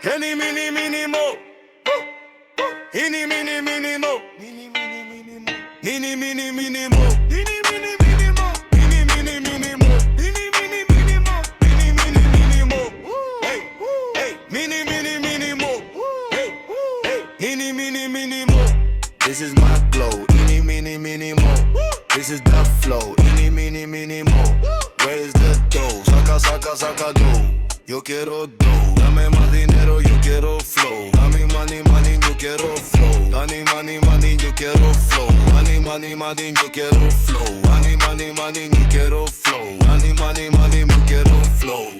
Any, mini, mini, mo. Any, mini, mini, mo. Mini, mini, mini, mo. Mini, mini, mini, mo. Mini, mini, mini, mo. Mini, mini, mini, mo. Mini, mini, mini, mo. Mini, mini, mini, mo. Hey, hey. Mini, mini, mini, mo. Hey, hey. Mini, mini, mini, mo. This is my glow. Any, mini, mini, mo. This is the flow. Any, mini, mini, mo. Where is the dough? Saca, saca, saca dough. Yo quiero dough. Dame más dinero, yo quiero flow. Dame money, money, yo quiero flow. Dame money, money, yo quiero flow. Money, money, money, yo quiero flow. Money, money, money, yo quiero flow. Money, money, money, yo quiero flow.